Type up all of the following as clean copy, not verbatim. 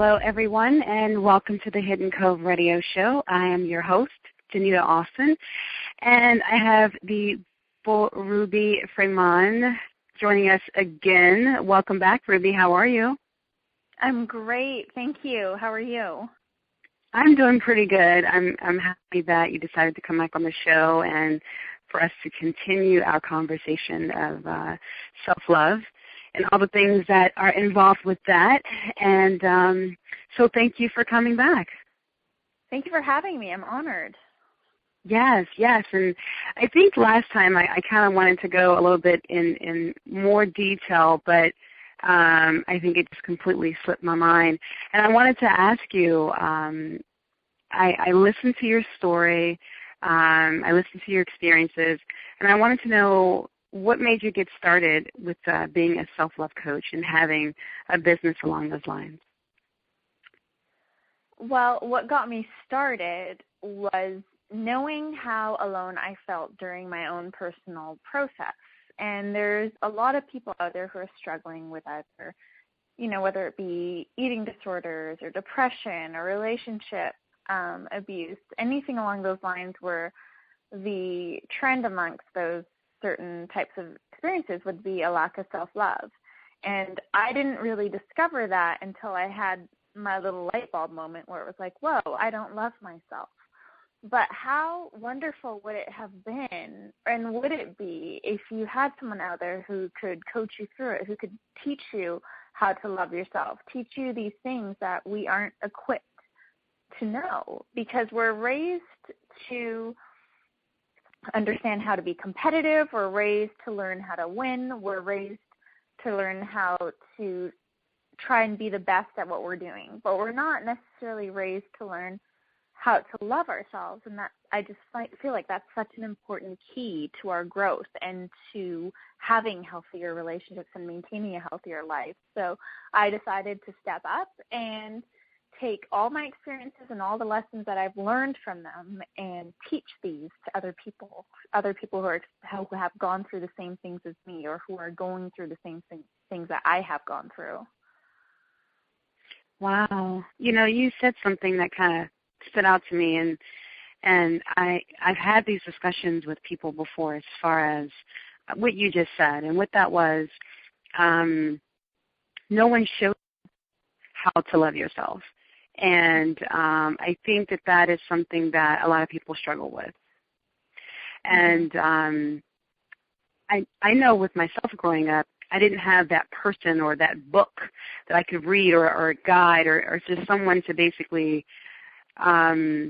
Hello, everyone, and welcome to the Hidden Cove Radio Show. I am your host, Denita Austin, and I have the Ruby Freeman joining us again. Welcome back, Ruby. How are you? I'm great. Thank you. How are you? I'm doing pretty good. I'm happy that you decided to come back on the show and for us to continue our conversation of self-love and all the things that are involved with that. And so thank you for coming back. Thank you for having me. I'm honored. Yes. And I think last time I kind of wanted to go a little bit in more detail, but I think it just completely slipped my mind. And I wanted to ask you, I listened to your story, I listened to your experiences, and I wanted to know what made you get started with being a self-love coach and having a business along those lines? Well, what got me started was knowing how alone I felt during my own personal process. And there's a lot of people out there who are struggling with either, whether it be eating disorders or depression or relationship abuse, anything along those lines where the trend amongst those certain types of experiences would be a lack of self-love. And I didn't really discover that until I had my little light bulb moment where it was like, whoa, I don't love myself. But how wonderful would it have been, and would it be, if you had someone out there who could coach you through it, who could teach you how to love yourself, teach you these things that we aren't equipped to know, because we're raised to understand how to be competitive, we're raised to learn how to win, we're raised to learn how to try and be the best at what we're doing, but we're not necessarily raised to learn how to love ourselves. And that, I just feel like that's such an important key to our growth and to having healthier relationships and maintaining a healthier life. So I decided to step up and take all my experiences and all the lessons that I've learned from them and teach these to other people who have gone through the same things as me, or who are going through the same things that I have gone through. Wow. You said something that kind of stood out to me, and I've had these discussions with people before as far as what you just said, and what that was, no one showed how to love yourself. And I think that is something that a lot of people struggle with. And I know with myself growing up, I didn't have that person or that book that I could read, or a guide, or just someone to basically, I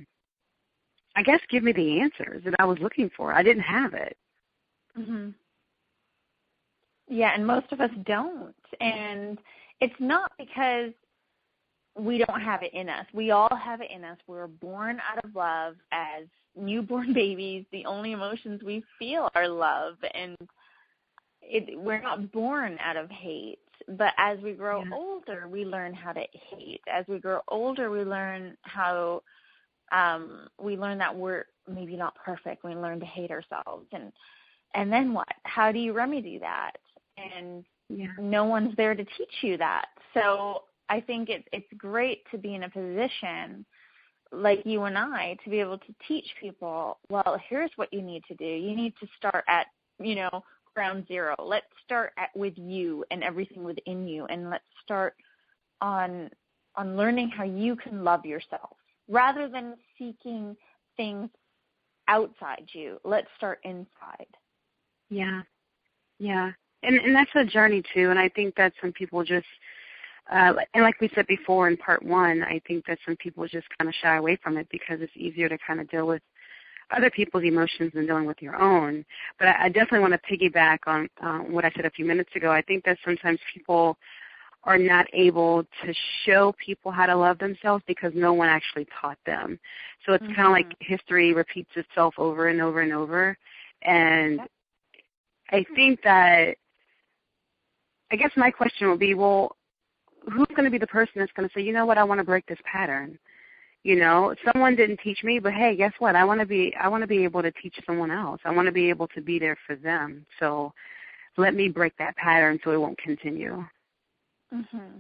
guess, give me the answers that I was looking for. I didn't have it. Mm-hmm. Yeah, and most of us don't. And it's not because we don't have it in us. We all have it in us. We're born out of love as newborn babies. The only emotions we feel are love, and we're not born out of hate. But as we grow older, we learn how to hate. As we grow older, we learn how that we're maybe not perfect. We learn to hate ourselves. And then what? How do you remedy that? And no one's there to teach you that. So I think it's great to be in a position like you and I to be able to teach people, well, here's what you need to do. You need to start at, ground zero. Let's start with you and everything within you, and let's start on learning how you can love yourself rather than seeking things outside you. Let's start inside. Yeah. And that's a journey too, and I think that some people just and like we said before in part one, I think that some people just kind of shy away from it because it's easier to kind of deal with other people's emotions than dealing with your own. But I definitely want to piggyback on what I said a few minutes ago. I think that sometimes people are not able to show people how to love themselves because no one actually taught them. So it's kind of like history repeats itself over and over and over. And I think that, I guess my question would be, well, who's going to be the person that's going to say, you know what, I want to break this pattern? Someone didn't teach me, but hey, guess what? I want to be able to teach someone else. I want to be able to be there for them. So let me break that pattern so it won't continue. Mm-hmm.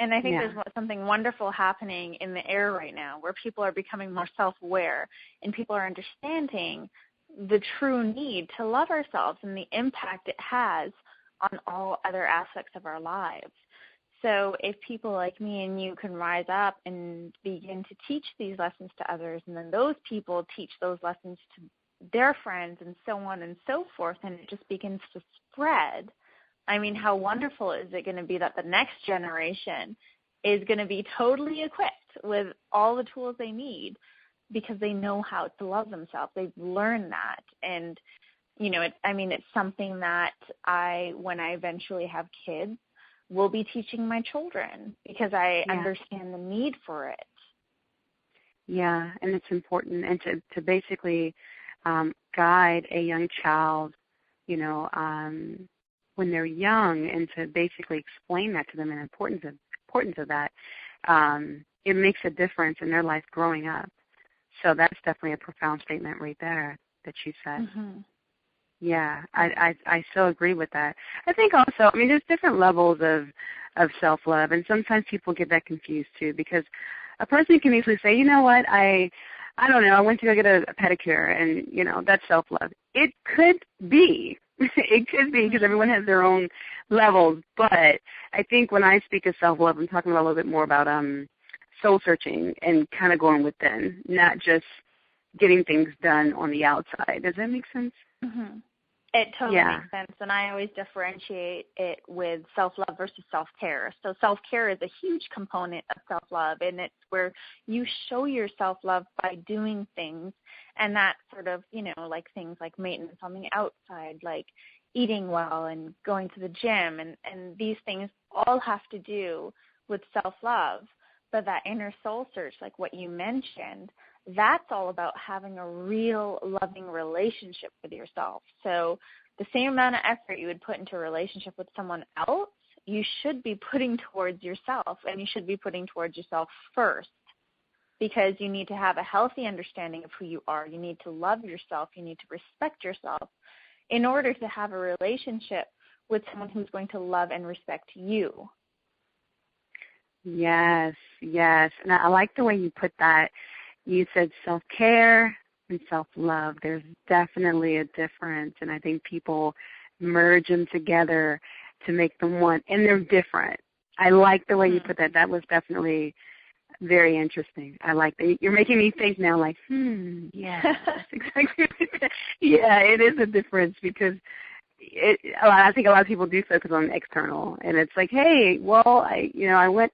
And I think there's something wonderful happening in the air right now where people are becoming more self-aware and people are understanding the true need to love ourselves and the impact it has on all other aspects of our lives. So if people like me and you can rise up and begin to teach these lessons to others, and then those people teach those lessons to their friends and so on and so forth, and it just begins to spread, I mean, how wonderful is it going to be that the next generation is going to be totally equipped with all the tools they need because they know how to love themselves. They've learned that. And, you know, it's something that when I eventually have kids, will be teaching my children because I understand the need for it. Yeah, and it's important. And to basically guide a young child, you know, when they're young, and to basically explain that to them and the importance of that, it makes a difference in their life growing up. So that's definitely a profound statement right there that you said. Mm-hmm. Yeah, I so agree with that. I think also, I mean, there's different levels of self-love, and sometimes people get that confused too, because a person can easily say, you know what, I don't know, I went to go get a pedicure, and, you know, that's self-love. It could be. It could be, because everyone has their own levels, but I think when I speak of self-love, I'm talking about a little bit more about soul-searching and kind of going within, not just getting things done on the outside. Does that make sense? Mm-hmm. It totally makes sense, and I always differentiate it with self-love versus self-care. So self-care is a huge component of self-love, and it's where you show your self-love by doing things, and that sort of, you know, like things like maintenance on the outside, like eating well and going to the gym, and these things all have to do with self-love. But that inner soul search, like what you mentioned, that's all about having a real loving relationship with yourself. So the same amount of effort you would put into a relationship with someone else, you should be putting towards yourself, and you should be putting towards yourself first, because you need to have a healthy understanding of who you are. You need to love yourself. You need to respect yourself in order to have a relationship with someone who's going to love and respect you. Yes, yes. And I like the way you put that. You said self-care and self-love. There's definitely a difference, and I think people merge them together to make them one, and they're different. I like the way you put that. That was definitely very interesting. I like that. You're making me think now, like, yeah, that's exactly. Yeah, it is a difference, because I think a lot of people do focus on external, and it's like, hey, well, I went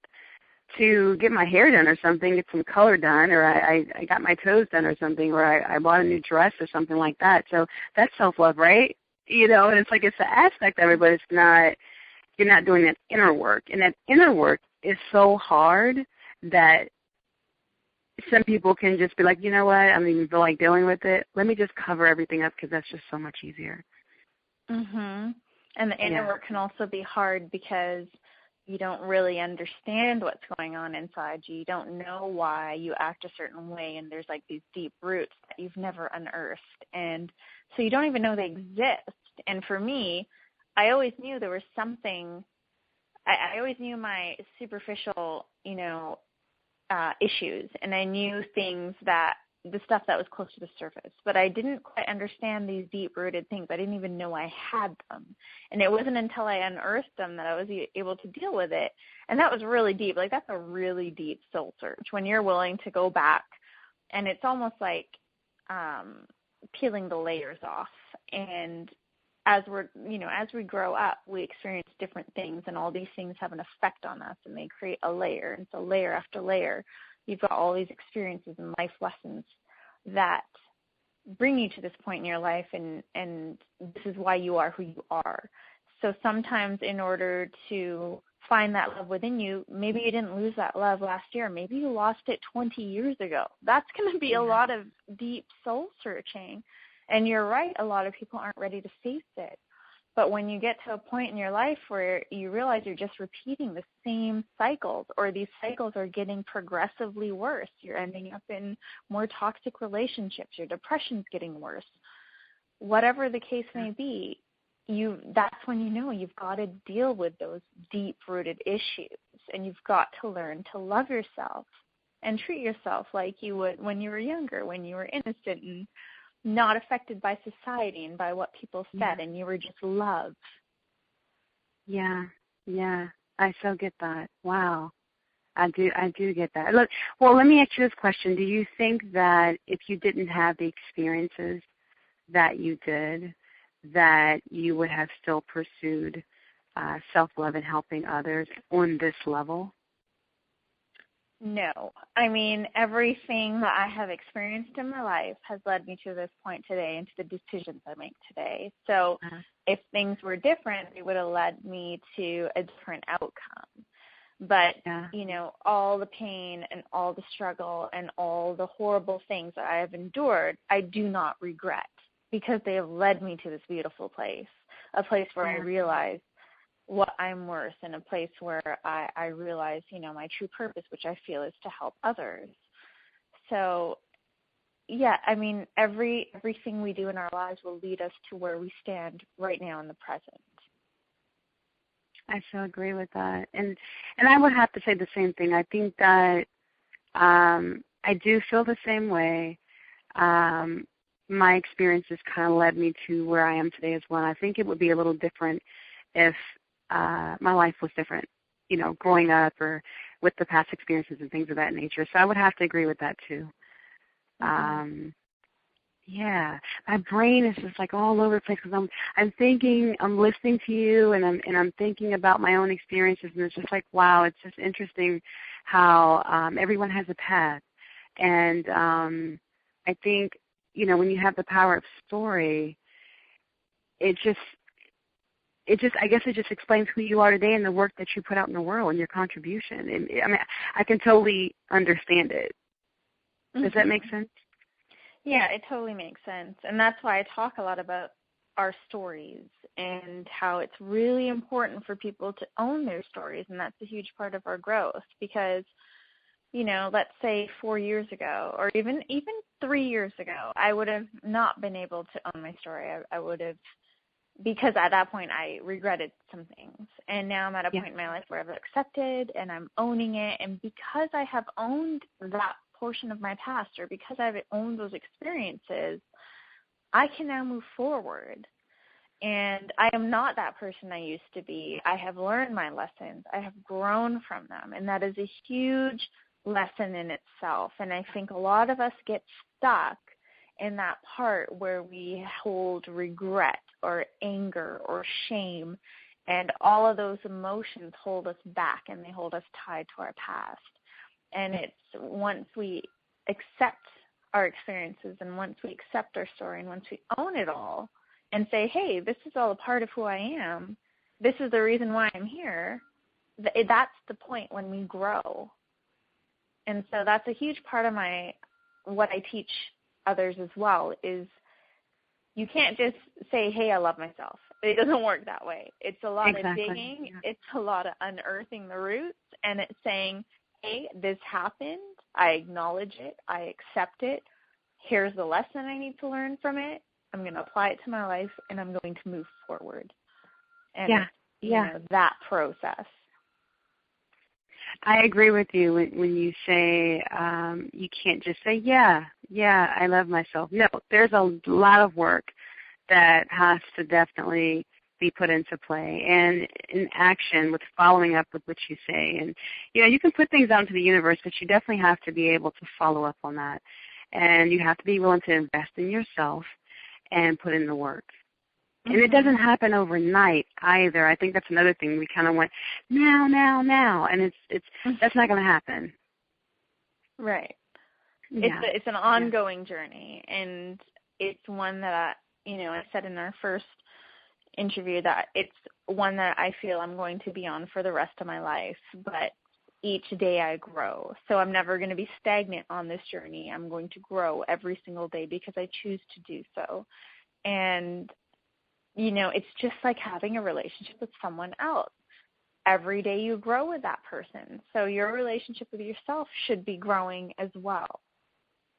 to get my hair done or something, get some color done, or I got my toes done or something, or I bought a new dress or something like that. So that's self-love, right? You know, and it's like it's an aspect of it, but it's not, you're not doing that inner work. And that inner work is so hard that some people can just be like, you know what, I don't even feel like dealing with it. Let me just cover everything up, because that's just so much easier. Mhm. And the inner work can also be hard because you don't really understand what's going on inside you. You don't know why you act a certain way, and there's like these deep roots that you've never unearthed. And so you don't even know they exist. And for me, I always knew there was something, I always knew my superficial, issues, and I knew things the stuff that was close to the surface, but I didn't quite understand these deep-rooted things. I didn't even know I had them, and it wasn't until I unearthed them that I was able to deal with it, and that was really deep. Like, that's a really deep soul search when you're willing to go back, and it's almost like peeling the layers off. And as we grow up, we experience different things, and all these things have an effect on us, and they create a layer, and so layer after layer, you've got all these experiences and life lessons that bring you to this point in your life, and this is why you are who you are. So sometimes in order to find that love within you, maybe you didn't lose that love last year. Maybe you lost it 20 years ago. That's going to be a lot of deep soul searching. And you're right, a lot of people aren't ready to face it. But when you get to a point in your life where you realize you're just repeating the same cycles, or these cycles are getting progressively worse, you're ending up in more toxic relationships, your depression's getting worse, whatever the case may be, that's when you know you've got to deal with those deep-rooted issues. and you've got to learn to love yourself and treat yourself like you would when you were younger, when you were innocent and not affected by society and by what people said, and you were just love. Yeah, yeah. I so get that. Wow. I do get that. Look, well, let me ask you this question. Do you think that if you didn't have the experiences that you did, that you would have still pursued self-love and helping others on this level? No. I mean, everything that I have experienced in my life has led me to this point today and to the decisions I make today. So if things were different, it would have led me to a different outcome. But, you know, all the pain and all the struggle and all the horrible things that I have endured, I do not regret, because they have led me to this beautiful place, a place where I realize what I'm worth, and a place where I realize, you know, my true purpose, which I feel is to help others. So, yeah, I mean, everything we do in our lives will lead us to where we stand right now in the present. I so agree with that. And I would have to say the same thing. I think that I do feel the same way. My experiences kind of led me to where I am today as well. I think it would be a little different if my life was different, you know, growing up or with the past experiences and things of that nature. So I would have to agree with that too. Yeah, my brain is just like all over the place because I'm thinking, I'm listening to you, and I'm thinking about my own experiences, and it's just like, wow, it's just interesting how everyone has a path, and I think, you know, when you have the power of story, I guess it just explains who you are today and the work that you put out in the world and your contribution. And I mean, I can totally understand it. Does that make sense? Yeah, it totally makes sense. And that's why I talk a lot about our stories and how it's really important for people to own their stories. And that's a huge part of our growth because, you know, let's say 4 years ago or even 3 years ago, I would have not been able to own my story. I would have, because at that point I regretted some things. And now I'm at a point in my life where I've accepted and I'm owning it. And because I have owned that portion of my past, or because I've owned those experiences, I can now move forward. And I am not that person I used to be. I have learned my lessons. I have grown from them. And that is a huge lesson in itself. And I think a lot of us get stuck in that part where we hold regret or anger or shame. And all of those emotions hold us back and they hold us tied to our past. And it's once we accept our experiences and once we accept our story and once we own it all and say, hey, this is all a part of who I am, this is the reason why I'm here, that's the point when we grow. And so that's a huge part of what I teach others as well is you can't just say, hey, I love myself. It doesn't work that way. It's a lot of digging. Yeah. It's a lot of unearthing the roots, and it's saying, hey, this happened. I acknowledge it. I accept it. Here's the lesson I need to learn from it. I'm going to apply it to my life, and I'm going to move forward. And you know, that process. I agree with you when you say you can't just say, yeah, I love myself. No, there's a lot of work that has to definitely be put into play and in action with following up with what you say. And, you know, you can put things out into the universe, but you definitely have to be able to follow up on that. And you have to be willing to invest in yourself and put in the work. And it doesn't happen overnight either. I think that's another thing. We kind of went, now, and it's that's not going to happen. Right. Yeah. It's an ongoing journey, and it's one that I said in our first interview that it's one that I feel I'm going to be on for the rest of my life, but each day I grow. So I'm never going to be stagnant on this journey. I'm going to grow every single day because I choose to do so. And, you know, it's just like having a relationship with someone else. Every day you grow with that person. So your relationship with yourself should be growing as well.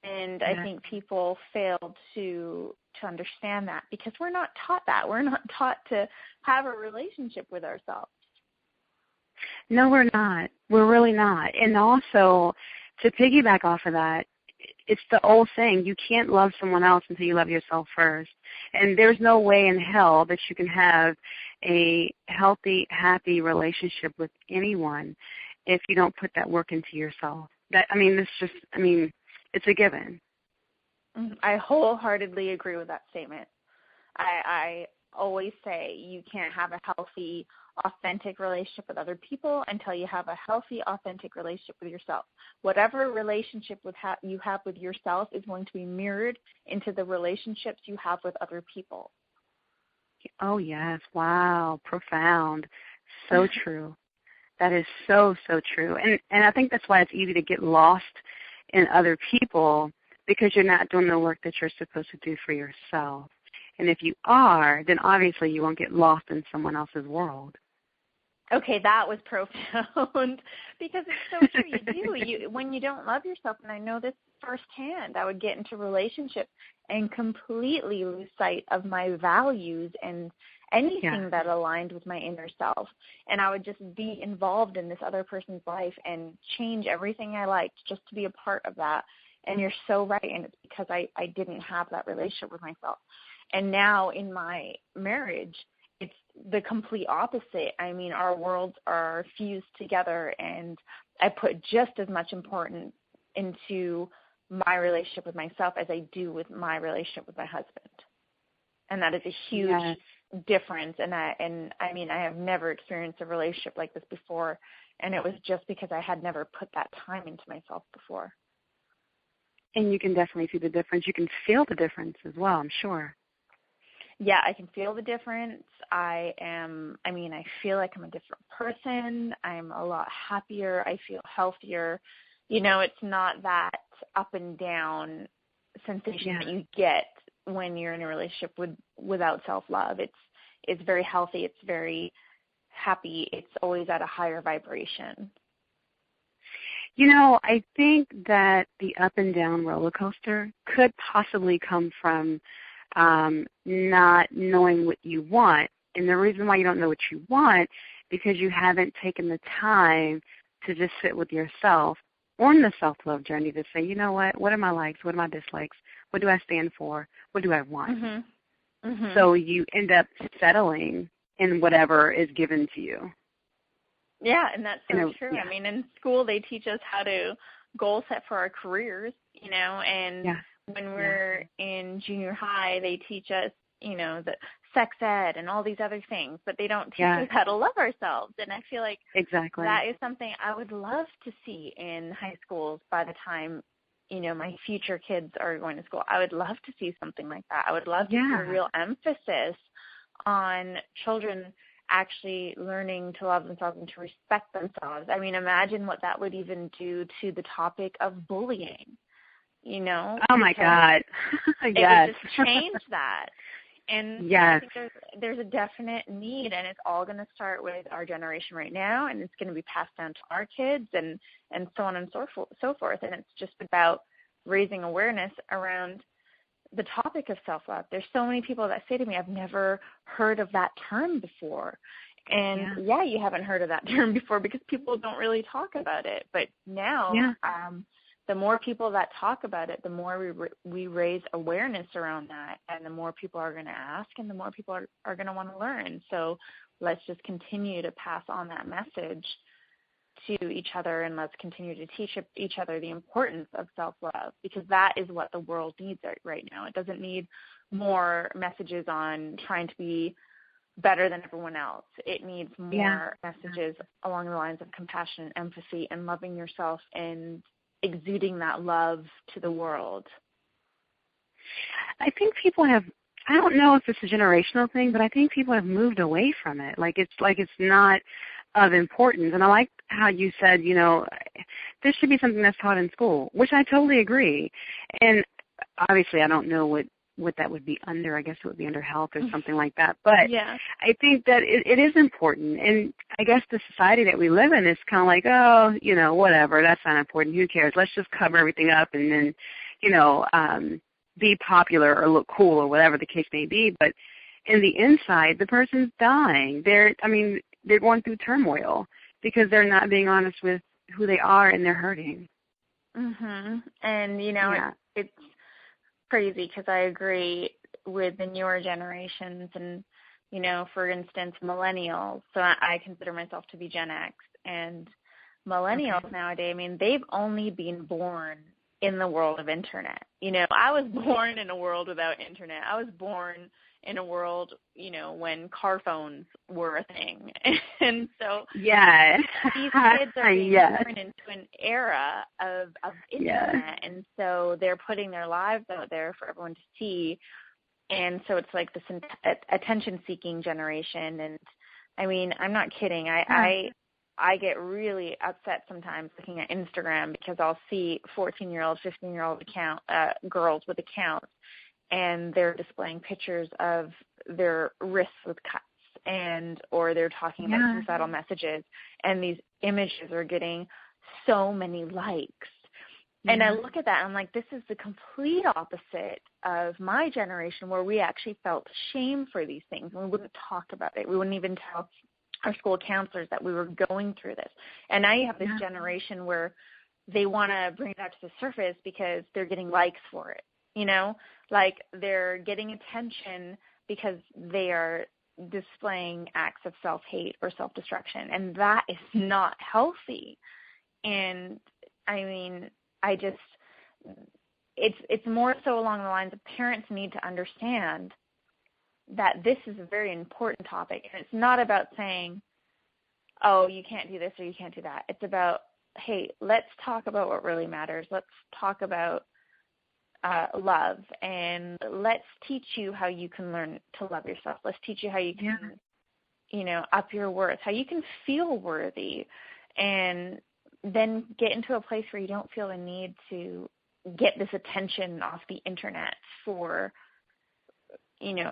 And I think people fail to understand that because we're not taught that. We're not taught to have a relationship with ourselves. No, we're not. We're really not. And also, to piggyback off of that, it's the old saying, you can't love someone else until you love yourself first. And there's no way in hell that you can have a healthy, happy relationship with anyone if you don't put that work into yourself. It's a given. I wholeheartedly agree with that statement. I always say you can't have a healthy, authentic relationship with other people until you have a healthy, authentic relationship with yourself. Whatever relationship you have with yourself is going to be mirrored into the relationships you have with other people. Oh, yes. Wow. Profound. So true. That is so, so true. And I think that's why it's easy to get lost in other people, because you're not doing the work that you're supposed to do for yourself. And if you are, then obviously you won't get lost in someone else's world. Okay, that was profound, because it's so true. You do. When you don't love yourself, and I know this firsthand, I would get into relationships and completely lose sight of my values and anything that aligned with my inner self. And I would just be involved in this other person's life and change everything I liked just to be a part of that. And you're so right, and it's because I didn't have that relationship with myself. And now in my marriage, it's the complete opposite. I mean, our worlds are fused together, and I put just as much importance into my relationship with myself as I do with my relationship with my husband. And that is a huge difference. And I mean, I have never experienced a relationship like this before, and it was just because I had never put that time into myself before. And you can definitely see the difference. You can feel the difference as well, I'm sure. Yeah, I can feel the difference. I feel like I'm a different person. I'm a lot happier. I feel healthier. You know, it's not that up and down sensation that you get when you're in a relationship without self-love. It's very healthy. It's very happy. It's always at a higher vibration. You know, I think that the up and down roller coaster could possibly come from not knowing what you want. And the reason why you don't know what you want, because you haven't taken the time to just sit with yourself on the self-love journey to say, you know what are my likes, what are my dislikes, what do I stand for, what do I want? Mm-hmm. Mm-hmm. So you end up settling in whatever is given to you. Yeah, and that's so true. Yeah. I mean, in school they teach us how to goal set for our careers, you know, and when we're in junior high, they teach us, you know, the sex ed and all these other things, but they don't teach us how to love ourselves. And I feel like that is something I would love to see in high schools by the time, you know, my future kids are going to school. I would love to see something like that. I would love to see a real emphasis on children actually learning to love themselves and to respect themselves. I mean, imagine what that would even do to the topic of bullying. You know? Oh, my God. It would just change that. And I think there's a definite need, and it's all going to start with our generation right now, and it's going to be passed down to our kids and so on and so forth. And it's just about raising awareness around the topic of self-love. There's so many people that say to me, I've never heard of that term before. And, you haven't heard of that term before because people don't really talk about it. But now the more people that talk about it, the more we raise awareness around that, and the more people are going to ask, and the more people are going to want to learn. So let's just continue to pass on that message to each other, and let's continue to teach each other the importance of self-love, because that is what the world needs right now. It doesn't need more messages on trying to be better than everyone else. It needs more messages along the lines of compassion and empathy and loving yourself and exuding that love to the world. I think people have, I don't know if it's a generational thing, but I think people have moved away from it. It's not of importance. And I like how you said, you know, this should be something that's taught in school, which I totally agree. And obviously I don't know what that would be under. I guess it would be under health or something like that. But I think that it is important. And I guess the society that we live in is kind of like, oh, you know, whatever, that's not important. Who cares? Let's just cover everything up and then, you know, be popular or look cool or whatever the case may be. But in the inside, the person's dying. They're going through turmoil. because they're not being honest with who they are and they're hurting. Mhm. And it's crazy because I agree with the newer generations and for instance, millennials. So I consider myself to be Gen X, and millennials nowadays, I mean, they've only been born in the world of internet. I was born in a world without internet. I was born in a world, when car phones were a thing. And so these kids are being born into an era of internet, and so they're putting their lives out there for everyone to see. And so it's like this attention-seeking generation. And, I mean, I'm not kidding. I get really upset sometimes looking at Instagram because I'll see 14-year-old, 15-year-old girls with accounts, and they're displaying pictures of their wrists with cuts or they're talking about suicidal messages, and these images are getting so many likes. And I look at that and I'm like, this is the complete opposite of my generation, where we actually felt shame for these things and we wouldn't talk about it. We wouldn't even tell our school counselors that we were going through this. And now you have this generation where they want to bring it out to the surface because they're getting likes for it, like they're getting attention because they are displaying acts of self-hate or self-destruction. And that is not healthy. And I mean, it's more so along the lines of parents need to understand that this is a very important topic. And it's not about saying, oh, you can't do this or you can't do that. It's about, hey, let's talk about what really matters. Let's talk about love, and let's teach you how you can learn to love yourself. Let's teach you how you can, up your worth, how you can feel worthy, and then get into a place where you don't feel the need to get this attention off the internet for,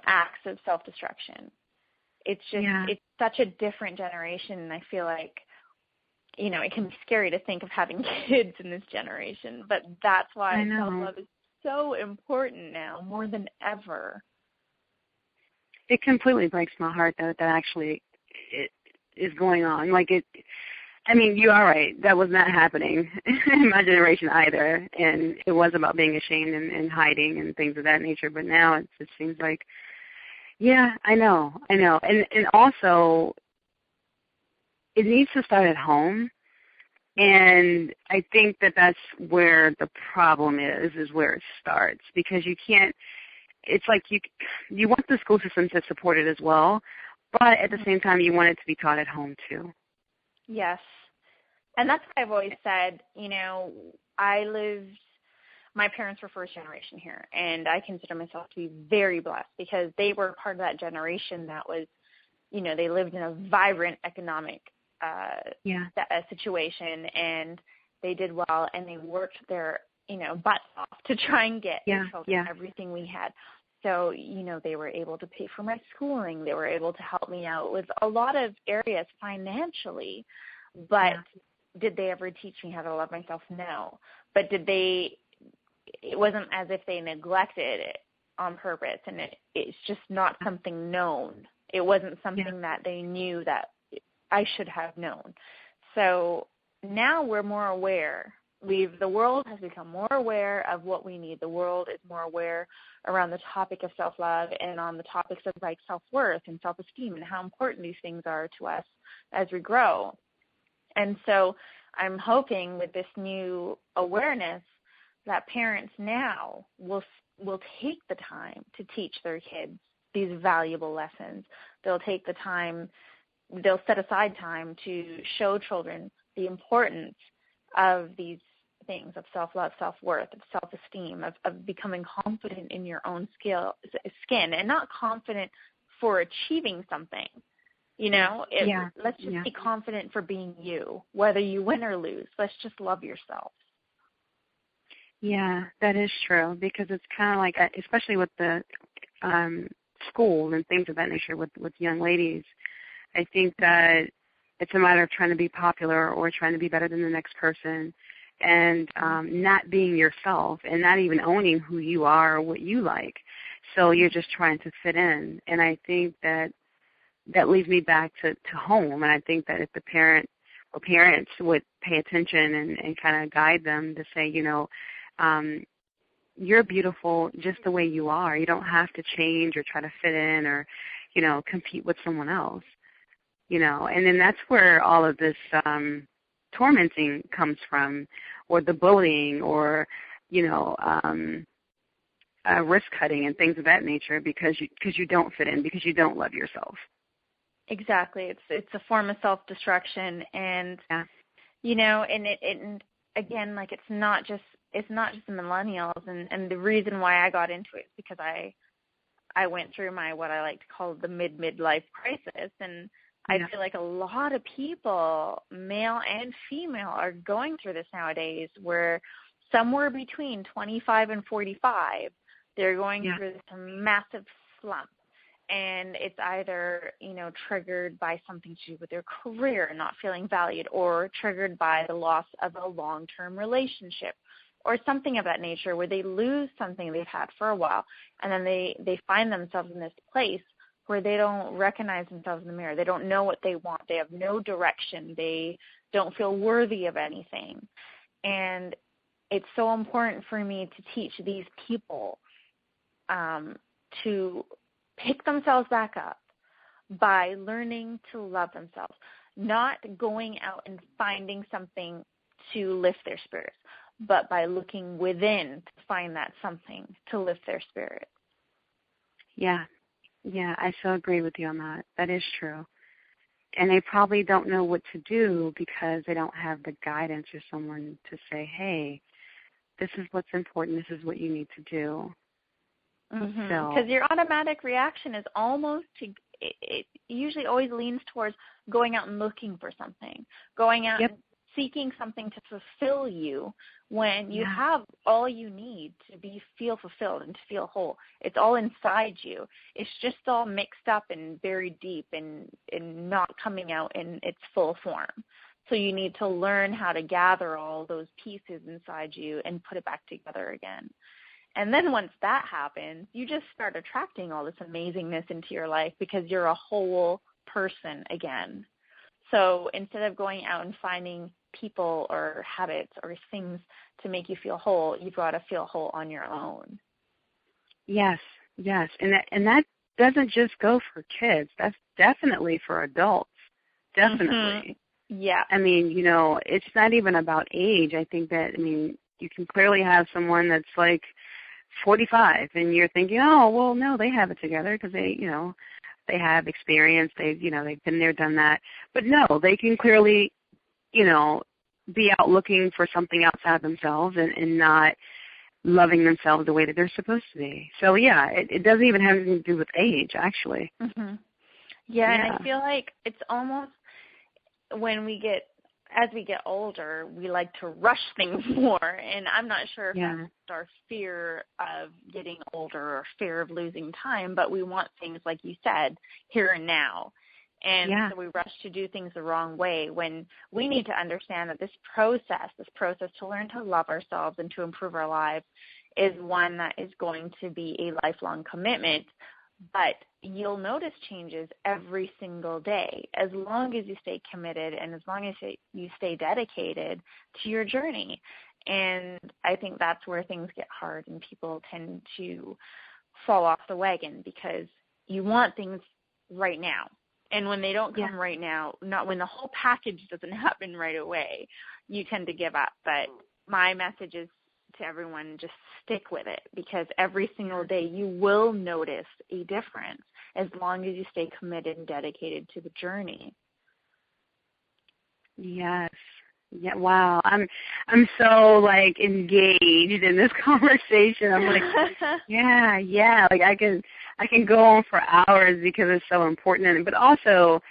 acts of self-destruction. It's just, it's such a different generation, and I feel like, it can be scary to think of having kids in this generation, but that's why self-love is so important now, more than ever. It completely breaks my heart that actually it is going on. Like I mean, you are right. That was not happening in my generation either, and it was about being ashamed and hiding and things of that nature. But now it just seems like, I know. And also, it needs to start at home, and I think that's where the problem is where it starts, because you can't, it's like you want the school system to support it as well, but at the same time you want it to be taught at home too. Yes. And that's what I've always said. My parents were first generation here, and I consider myself to be very blessed because they were part of that generation that was, they lived in a vibrant economic situation, and they did well, and they worked their, butts off to try and get their children everything we had. So, they were able to pay for my schooling. They were able to help me out with a lot of areas financially, but did they ever teach me how to love myself? No. But it wasn't as if they neglected it on purpose, and it's just not something known. It wasn't something that they knew that I should have known. So now we're more aware. The world has become more aware of what we need. The world is more aware around the topic of self-love and on the topics of like self-worth and self-esteem and how important these things are to us as we grow. And so I'm hoping with this new awareness that parents now will take the time to teach their kids these valuable lessons. They'll set aside time to show children the importance of these things, of self-love, self-worth, of self-esteem, of becoming confident in your own skin, and not confident for achieving something. Let's just be confident for being you, whether you win or lose. Let's just love yourself. Yeah, that is true, because it's kind of like, especially with the school and things of that nature with young ladies, I think that it's a matter of trying to be popular or trying to be better than the next person, and not being yourself and not even owning who you are or what you like. So you're just trying to fit in. And I think that leads me back to home. And I think that if the parent or parents would pay attention and kind of guide them to say, you're beautiful just the way you are. You don't have to change or try to fit in or, compete with someone else, And then that's where all of this tormenting comes from, or the bullying, or, risk cutting and things of that nature because you don't fit in, because you don't love yourself. Exactly. It's a form of self-destruction, and and again, like it's not just the millennials, and the reason why I got into it is because I went through my what I like to call the midlife crisis, and I feel like a lot of people, male and female, are going through this nowadays, where somewhere between 25 and 45, they're going through this massive slump. And it's either, triggered by something to do with their career, not feeling valued, or triggered by the loss of a long-term relationship, or something of that nature, where they lose something they've had for a while, and then they find themselves in this place where they don't recognize themselves in the mirror. They don't know what they want. They have no direction. They don't feel worthy of anything. And it's so important for me to teach these people to pick themselves back up by learning to love themselves, not going out and finding something to lift their spirits, but by looking within to find that something to lift their spirit. Yeah, I so agree with you on that. That is true. And they probably don't know what to do because they don't have the guidance or someone to say, hey, this is what's important, this is what you need to do. Because your automatic reaction is almost it usually always leans towards going out and looking for something, going out and seeking something to fulfill you when you have all you need to feel fulfilled and to feel whole. It's all inside you. It's just all mixed up and buried deep and not coming out in its full form. So you need to learn how to gather all those pieces inside you and put it back together again. And then once that happens, you just start attracting all this amazingness into your life because you're a whole person again. So instead of going out and finding people or habits or things to make you feel whole, you've got to feel whole on your own. Yes. And that doesn't just go for kids. That's definitely for adults. Definitely. Yeah. I mean, it's not even about age. I think that, you can clearly have someone that's like 45 and you're thinking, oh, well, no, they have it together because they have experience. They've been there, done that. But no, they can clearly, be out looking for something outside themselves and not loving themselves the way that they're supposed to be. So, it doesn't even have anything to do with age, actually. Yeah, and I feel like it's almost as we get older, we like to rush things more, and I'm not sure if that's our fear of getting older or fear of losing time, but we want things, like you said, here and now. And so we rush to do things the wrong way when we need to understand that this process to learn to love ourselves and to improve our lives is one that is going to be a lifelong commitment. But you'll notice changes every single day as long as you stay committed and as long as you stay dedicated to your journey. And I think that's where things get hard and people tend to fall off the wagon because you want things right now. And when they don't come right now, not when the whole package doesn't happen right away, you tend to give up. But my message is to everyone, just stick with it because every single day you will notice a difference as long as you stay committed and dedicated to the journey. Yes. Yeah. Wow. I'm so engaged in this conversation. I'm like, yeah. Like I can go on for hours because it's so important. But also,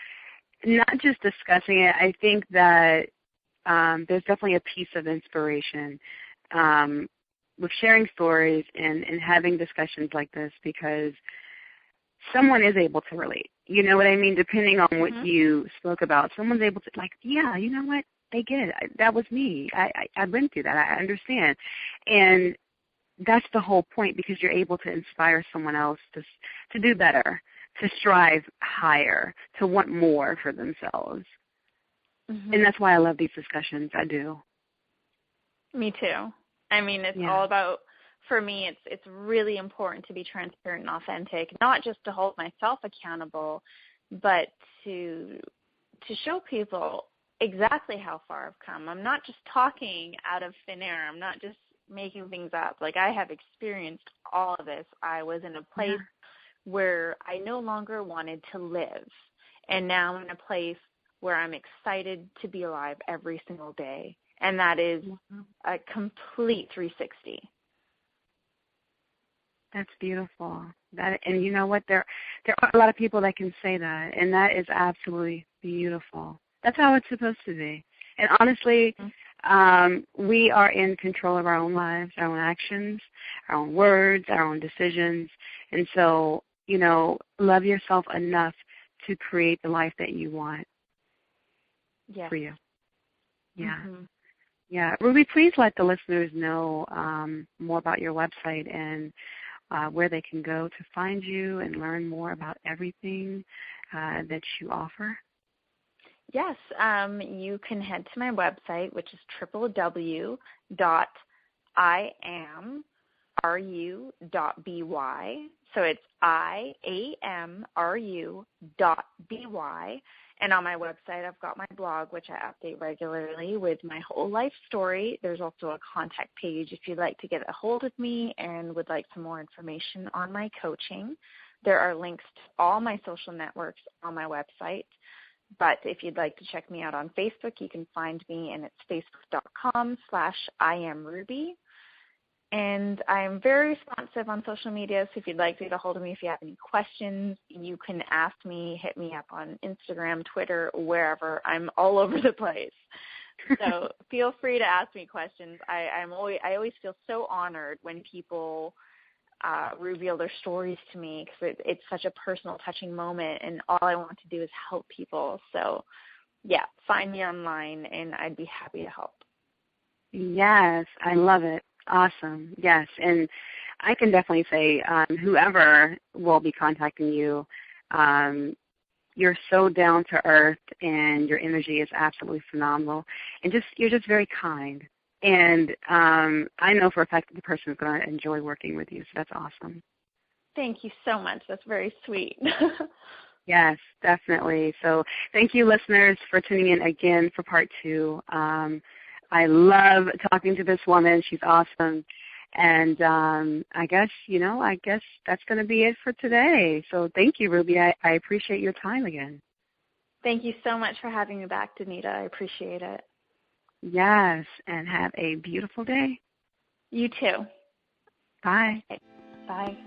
not just discussing it. I think that there's definitely a piece of inspiration with sharing stories and having discussions like this because someone is able to relate. You know what I mean? Depending on what you spoke about, someone's able to you know what? They get it. That was me. I've been through that. I understand. And that's the whole point because you're able to inspire someone else to do better, to strive higher, to want more for themselves. And that's why I love these discussions. I do. Me too. I mean, it's all about, for me, it's really important to be transparent and authentic, not just to hold myself accountable, but to show people exactly how far I've come. I'm not just talking out of thin air. I'm not just making things up. Like, I have experienced all of this. I was in a place where I no longer wanted to live, and now I'm in a place where I'm excited to be alive every single day, and that is a complete 360. That's beautiful. And you know what? There are a lot of people that can say that, and that is absolutely beautiful. That's how it's supposed to be. And honestly, we are in control of our own lives, our own actions, our own words, our own decisions. And so, you know, love yourself enough to create the life that you want for you. Yeah. Yeah. Ruby, please let the listeners know more about your website and where they can go to find you and learn more about everything that you offer. Yes, you can head to my website, which is www.IAMRU.by. So it's IAMRU.by. And on my website, I've got my blog, which I update regularly with my whole life story. There's also a contact page if you'd like to get a hold of me and would like some more information on my coaching. There are links to all my social networks on my website. But if you'd like to check me out on Facebook, you can find me, and it's facebook.com/IAMRUBY. And I'm very responsive on social media, so if you'd like to get a hold of me, if you have any questions, you can ask me, hit me up on Instagram, Twitter, wherever. I'm all over the place. So feel free to ask me questions. I always feel so honored when people reveal their stories to me, because it's such a personal, touching moment, and all I want to do is help people. So, yeah, find me online, and I'd be happy to help. Yes, I love it. Awesome. Yes, and I can definitely say whoever will be contacting you, you're so down to earth, and your energy is absolutely phenomenal, and you're just very kind. And I know for a fact that the person is going to enjoy working with you, so that's awesome. Thank you so much. That's very sweet. Yes, definitely. So thank you, listeners, for tuning in again for part 2. I love talking to this woman. She's awesome. And I guess that's going to be it for today. So thank you, Ruby. I appreciate your time again. Thank you so much for having me back, Denita. I appreciate it. Yes, and have a beautiful day. You too. Bye. Okay. Bye.